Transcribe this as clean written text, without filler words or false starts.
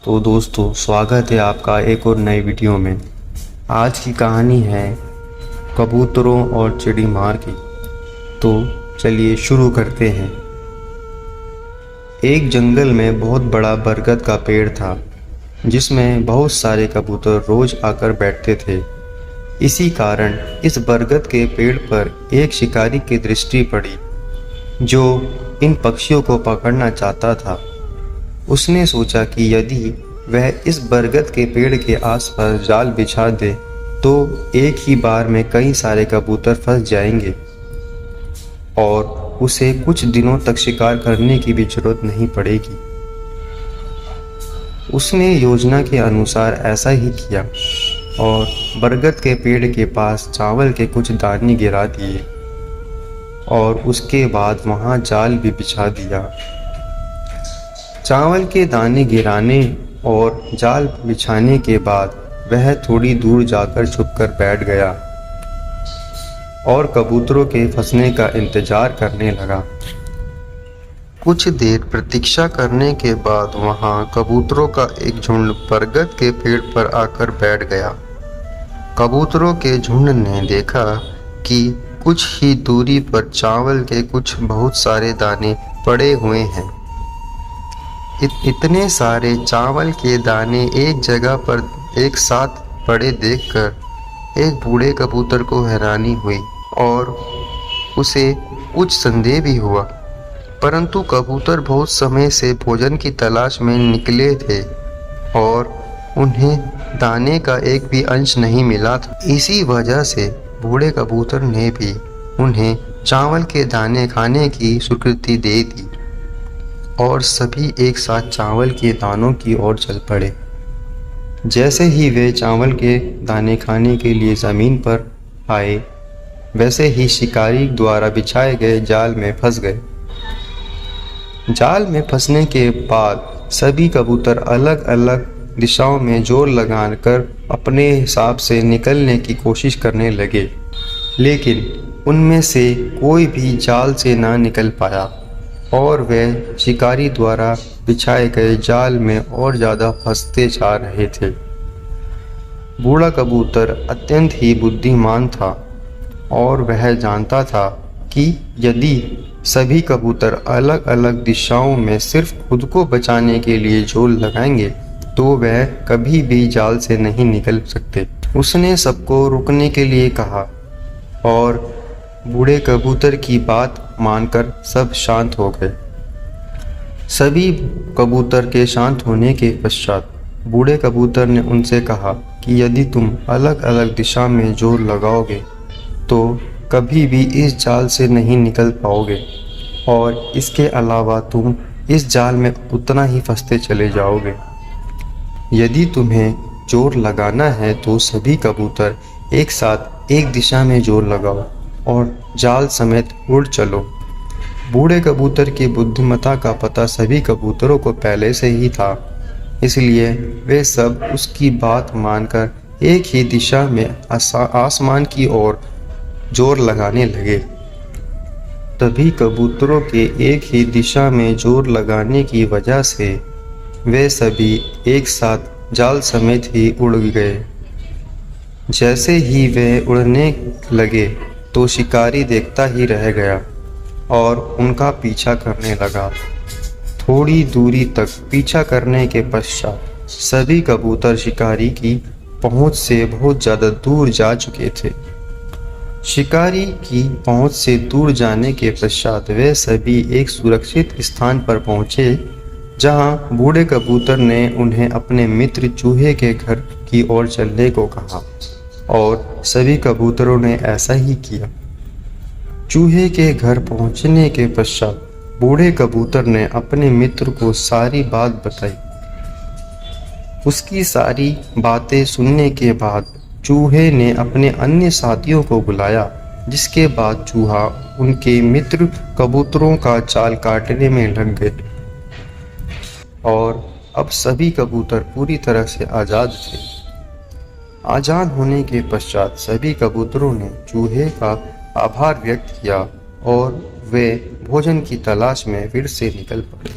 तो दोस्तों, स्वागत है आपका एक और नई वीडियो में। आज की कहानी है कबूतरों और चिड़ीमार की। तो चलिए शुरू करते हैं। एक जंगल में बहुत बड़ा बरगद का पेड़ था, जिसमें बहुत सारे कबूतर रोज आकर बैठते थे। इसी कारण इस बरगद के पेड़ पर एक शिकारी की दृष्टि पड़ी, जो इन पक्षियों को पकड़ना चाहता था। उसने सोचा कि यदि वह इस बरगद के पेड़ के आसपास जाल बिछा दे तो एक ही बार में कई सारे कबूतर फंस जाएंगे और उसे कुछ दिनों तक शिकार करने की भी जरूरत नहीं पड़ेगी। उसने योजना के अनुसार ऐसा ही किया और बरगद के पेड़ के पास चावल के कुछ दाने गिरा दिए और उसके बाद वहां जाल भी बिछा दिया। चावल के दाने गिराने और जाल बिछाने के बाद वह थोड़ी दूर जाकर छुपकर बैठ गया और कबूतरों के फंसने का इंतजार करने लगा। कुछ देर प्रतीक्षा करने के बाद वहां कबूतरों का एक झुंड बरगद के पेड़ पर आकर बैठ गया। कबूतरों के झुंड ने देखा कि कुछ ही दूरी पर चावल के कुछ बहुत सारे दाने पड़े हुए हैं। इतने सारे चावल के दाने एक जगह पर एक साथ पड़े देखकर एक बूढ़े कबूतर को हैरानी हुई और उसे कुछ संदेह भी हुआ, परंतु कबूतर बहुत समय से भोजन की तलाश में निकले थे और उन्हें दाने का एक भी अंश नहीं मिला था। इसी वजह से बूढ़े कबूतर ने भी उन्हें चावल के दाने खाने की स्वीकृति दे दी और सभी एक साथ चावल के दानों की ओर चल पड़े। जैसे ही वे चावल के दाने खाने के लिए ज़मीन पर आए, वैसे ही शिकारी द्वारा बिछाए गए जाल में फंस गए। जाल में फंसने के बाद सभी कबूतर अलग अलग दिशाओं में जोर लगाकर अपने हिसाब से निकलने की कोशिश करने लगे, लेकिन उनमें से कोई भी जाल से ना निकल पाया और वे शिकारी द्वारा बिछाए गए जाल में और ज़्यादा फंसते जा रहे थे। बूढ़ा कबूतर अत्यंत ही बुद्धिमान था और वह जानता था कि यदि सभी कबूतर अलग अलग दिशाओं में सिर्फ खुद को बचाने के लिए जोर लगाएंगे तो वह कभी भी जाल से नहीं निकल सकते। उसने सबको रुकने के लिए कहा और बूढ़े कबूतर की बात मानकर सब शांत हो गए। सभी कबूतर के शांत होने के पश्चात बूढ़े कबूतर ने उनसे कहा कि यदि तुम अलग अलग दिशा में जोर लगाओगे तो कभी भी इस जाल से नहीं निकल पाओगे और इसके अलावा तुम इस जाल में उतना ही फंसते चले जाओगे। यदि तुम्हें जोर लगाना है तो सभी कबूतर एक साथ एक दिशा में जोर लगाओ और जाल समेत उड़ चलो। बूढ़े कबूतर की बुद्धिमत्ता का पता सभी कबूतरों को पहले से ही था, इसलिए वे सब उसकी बात मानकर एक ही दिशा में आसमान की ओर जोर लगाने लगे। तभी कबूतरों के एक ही दिशा में जोर लगाने की वजह से वे सभी एक साथ जाल समेत ही उड़ गए। जैसे ही वे उड़ने लगे तो शिकारी देखता ही रह गया और उनका पीछा करने लगा। थोड़ी दूरी तक पीछा करने के पश्चात सभी कबूतर शिकारी की पहुंच से बहुत ज़्यादा दूर जा चुके थे। शिकारी की पहुंच से दूर जाने के पश्चात वे सभी एक सुरक्षित स्थान पर पहुंचे, जहां बूढ़े कबूतर ने उन्हें अपने मित्र चूहे के घर की ओर चलने को कहा और सभी कबूतरों ने ऐसा ही किया। चूहे के घर पहुंचने के पश्चात बूढ़े कबूतर ने अपने मित्र को सारी बात बताई। उसकी सारी बातें सुनने के बाद चूहे ने अपने अन्य साथियों को बुलाया, जिसके बाद चूहा उनके मित्र कबूतरों का चाल काटने में लग गए और अब सभी कबूतर पूरी तरह से आज़ाद थे। आज़ाद होने के पश्चात सभी कबूतरों ने चूहे का आभार व्यक्त किया और वे भोजन की तलाश में फिर से निकल पड़े।